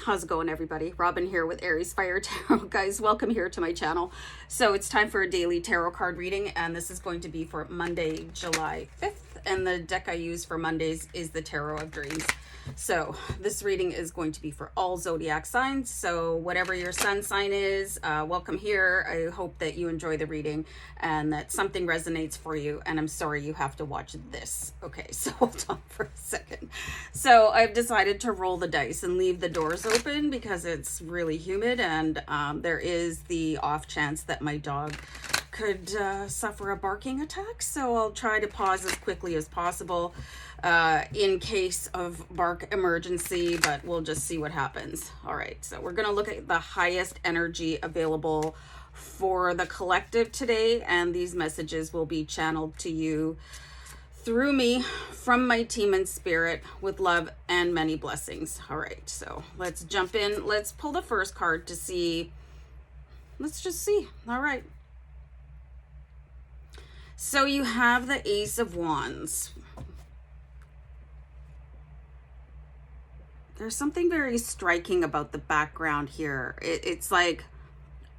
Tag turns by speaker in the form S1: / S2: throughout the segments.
S1: How's it going, everybody? Robin here with AriesFireTarot. Guys, welcome here to my channel. So it's time for a daily tarot card reading, and this is going to be for Monday, July 5th. And the deck I use for Mondays is the Tarot of Dreams. So this reading is going to be for all zodiac signs. So whatever your sun sign is, welcome here. I hope that you enjoy the reading and that something resonates for you. And I'm sorry you have to watch this. Okay, so hold on for a second. So I've decided to roll the dice and leave the doors open because it's really humid, and there is the off chance that my dog could suffer a barking attack. So I'll try to pause as quickly as possible in case of bark emergency, but we'll just see what happens. All right, so we're going to look at the highest energy available for the collective today, and these messages will be channeled to you through me from my team in spirit with love and many blessings. All right, so let's jump in. Let's pull the first card to see. Let's just see. All right. So you have the Ace of Wands. There's something very striking about the background here. It's like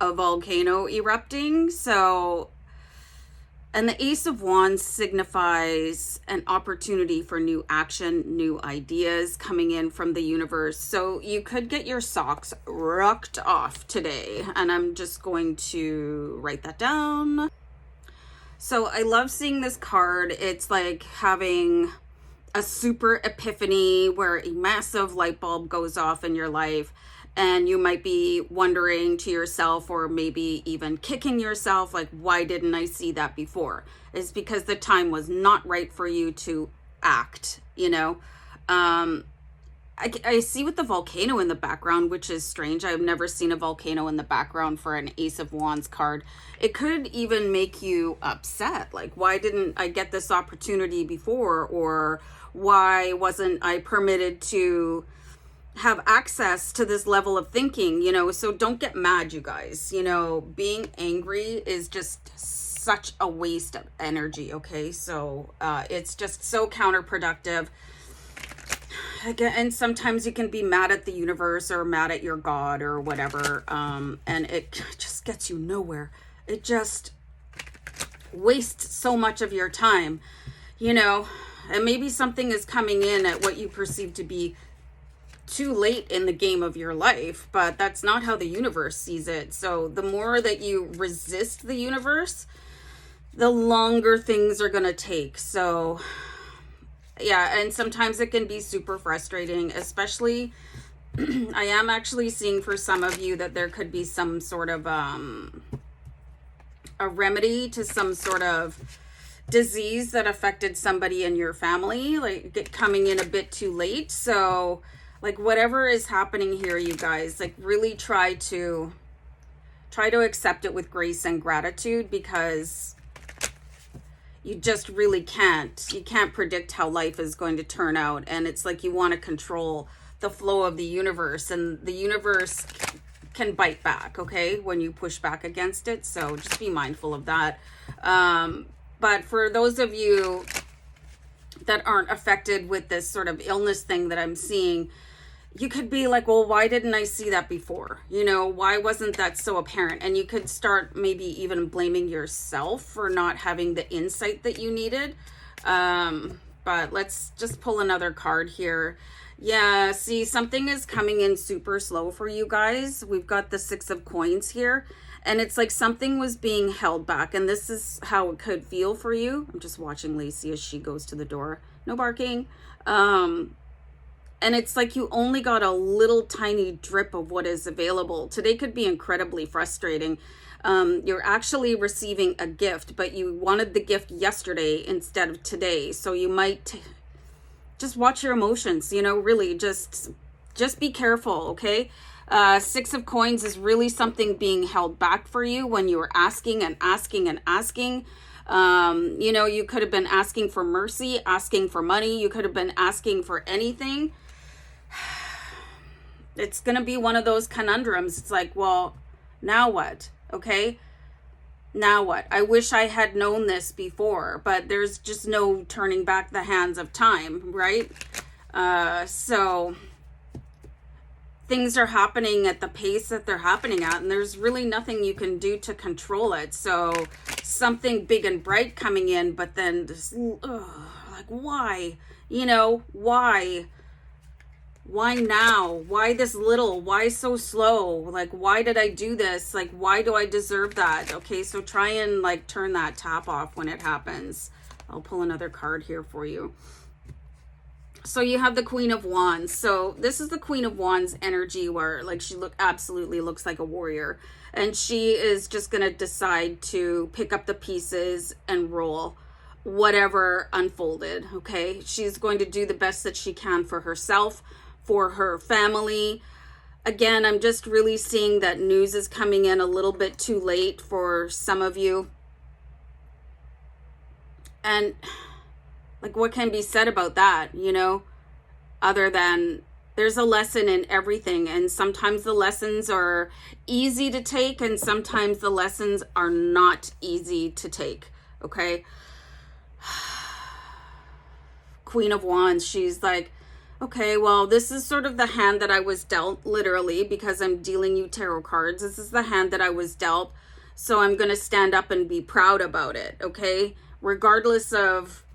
S1: a volcano erupting. So, and the Ace of Wands signifies an opportunity for new action, new ideas coming in from the universe. So you could get your socks rocked off today. And I'm just going to write that down. So I love seeing this card. It's like having a super epiphany where a massive light bulb goes off in your life, and you might be wondering to yourself, or maybe even kicking yourself, like, why didn't I see that before? It's because the time was not right for you to act, you know? I see with the volcano in the background, which is strange. I've never seen a volcano in the background for an Ace of Wands card. It could even make you upset. Like, why didn't I get this opportunity before? Or why wasn't I permitted to have access to this level of thinking, you know? So don't get mad, you guys. You know, being angry is just such a waste of energy, okay? So it's just so counterproductive. Again, and sometimes you can be mad at the universe or mad at your God or whatever, and it just gets you nowhere. It just wastes so much of your time, you know. And maybe something is coming in at what you perceive to be too late in the game of your life, but that's not how the universe sees it. So the more that you resist the universe, the longer things are going to take. So yeah, and sometimes it can be super frustrating, especially I am actually seeing for some of you that there could be some sort of a remedy to some sort of disease that affected somebody in your family, like coming in a bit too late. So like whatever is happening here, you guys, like really try to accept it with grace and gratitude, because you just really can't. You can't predict how life is going to turn out. And it's like you want to control the flow of the universe, and the universe can bite back, okay, when you push back against it. So just be mindful of that. But for those of you that aren't affected with this sort of illness thing that I'm seeing, you could be like, well, why didn't I see that before? You know, why wasn't that so apparent? And you could start maybe even blaming yourself for not having the insight that you needed. But let's just pull another card here. Yeah, see, something is coming in super slow for you guys. We've got the Six of Coins here, and it's like something was being held back, and this is how it could feel for you. I'm just watching Lacey as she goes to the door. No barking. And it's like you only got a little tiny drip of what is available. Today could be incredibly frustrating. You're actually receiving a gift, but you wanted the gift yesterday instead of today. So you might just watch your emotions, you know, really just be careful, okay? Six of Coins is really something being held back for you when you were asking and asking and asking. You know, you could have been asking for mercy, asking for money. You could have been asking for anything. It's going to be one of those conundrums. It's like, well, now what? Okay. Now what? I wish I had known this before, but there's just no turning back the hands of time, right? So things are happening at the pace that they're happening at, and there's really nothing you can do to control it. So something big and bright coming in, but then this, like, why? You know, why? Why now? Why this little? Why so slow? Like, why did I do this? Like, why do I deserve that? Okay, so try and like turn that tap off when it happens. I'll pull another card here for you. So you have the Queen of Wands. So this is the Queen of Wands energy, where like she absolutely looks like a warrior, and she is just going to decide to pick up the pieces and roll whatever unfolded. Okay, she's going to do the best that she can for herself, for her family. Again, I'm just really seeing that news is coming in a little bit too late for some of you. And like, what can be said about that, you know, other than there's a lesson in everything. And sometimes the lessons are easy to take, and sometimes the lessons are not easy to take. Okay. Queen of Wands, she's like, okay, well, this is sort of the hand that I was dealt, literally, because I'm dealing you tarot cards. This is the hand that I was dealt. So I'm going to stand up and be proud about it. Okay. Regardless of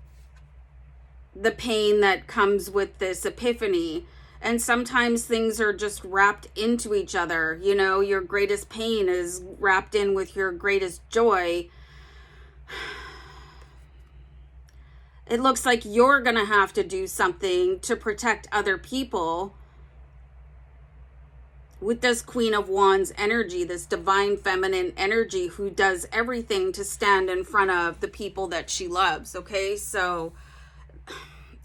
S1: the pain that comes with this epiphany. And sometimes things are just wrapped into each other. You know, your greatest pain is wrapped in with your greatest joy. It looks like you're going to have to do something to protect other people with this Queen of Wands energy, this divine feminine energy who does everything to stand in front of the people that she loves. Okay, so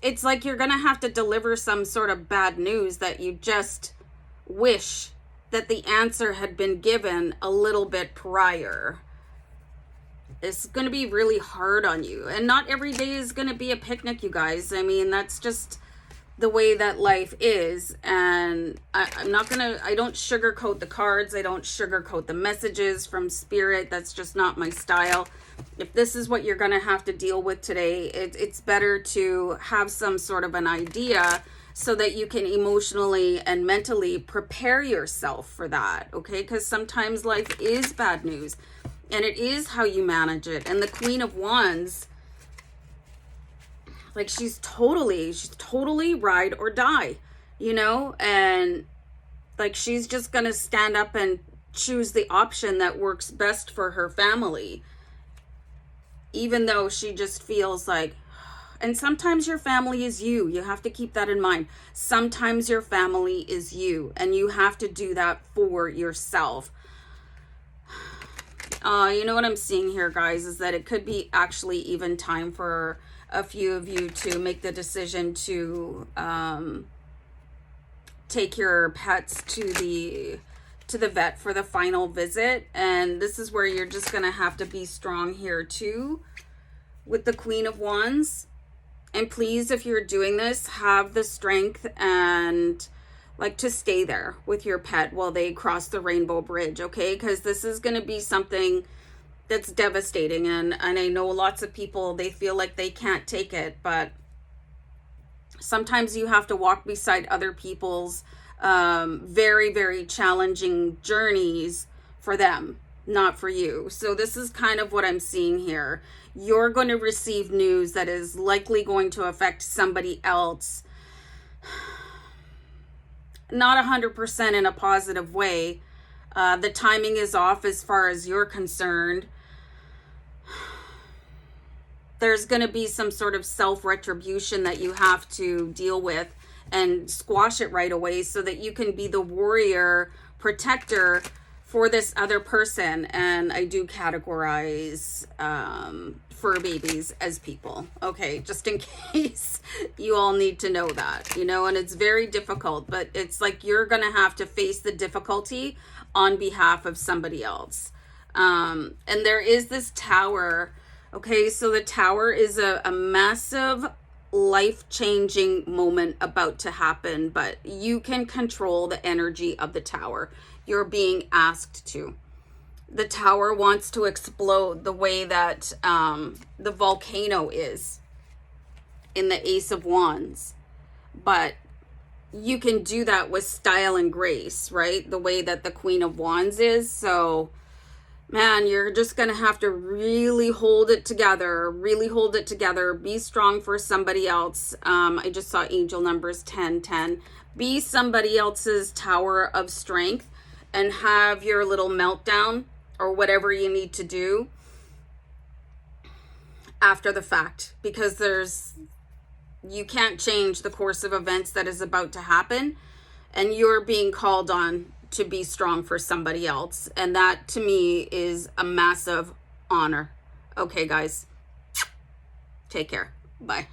S1: it's like you're going to have to deliver some sort of bad news that you just wish that the answer had been given a little bit prior. It's going to be really hard on you. And not every day is going to be a picnic, you guys. I mean, that's just the way that life is. And I don't sugarcoat the cards. I don't sugarcoat the messages from Spirit. That's just not my style. If this is what you're going to have to deal with today, it's better to have some sort of an idea so that you can emotionally and mentally prepare yourself for that. Okay? Because sometimes life is bad news. And it is how you manage it. And the Queen of Wands, like, she's totally ride or die, you know? And like, she's just going to stand up and choose the option that works best for her family. Even though she just feels like, and sometimes your family is you. You have to keep that in mind. Sometimes your family is you, and you have to do that for yourself. You know what I'm seeing here, guys, is that it could be actually even time for a few of you to make the decision to take your pets to the vet for the final visit. And this is where you're just going to have to be strong here too with the Queen of Wands. And please, if you're doing this, have the strength and like to stay there with your pet while they cross the rainbow bridge, okay? Because this is going to be something that's devastating. And I know lots of people, they feel like they can't take it, but sometimes you have to walk beside other people's very, very challenging journeys for them, not for you. So this is kind of what I'm seeing here. You're going to receive news that is likely going to affect somebody else. Not 100% in a positive way. The timing is off as far as you're concerned. There's going to be some sort of self-retribution that you have to deal with and squash it right away so that you can be the warrior protector for this other person. And I do categorize fur babies as people, okay, just in case you all need to know that, you know. And it's very difficult, but it's like you're gonna have to face the difficulty on behalf of somebody else. And there is this tower, okay, so the tower is a massive life-changing moment about to happen, but you can control the energy of the tower. You're being asked to. The tower wants to explode the way that the volcano is in the Ace of Wands. But you can do that with style and grace, right? The way that the Queen of Wands is. So, man, you're just going to have to really hold it together, be strong for somebody else. I just saw angel numbers 1010. Be somebody else's tower of strength and have your little meltdown or whatever you need to do after the fact, because you can't change the course of events that is about to happen, and you're being called on to be strong for somebody else. And that to me is a massive honor. Okay, guys, take care. Bye.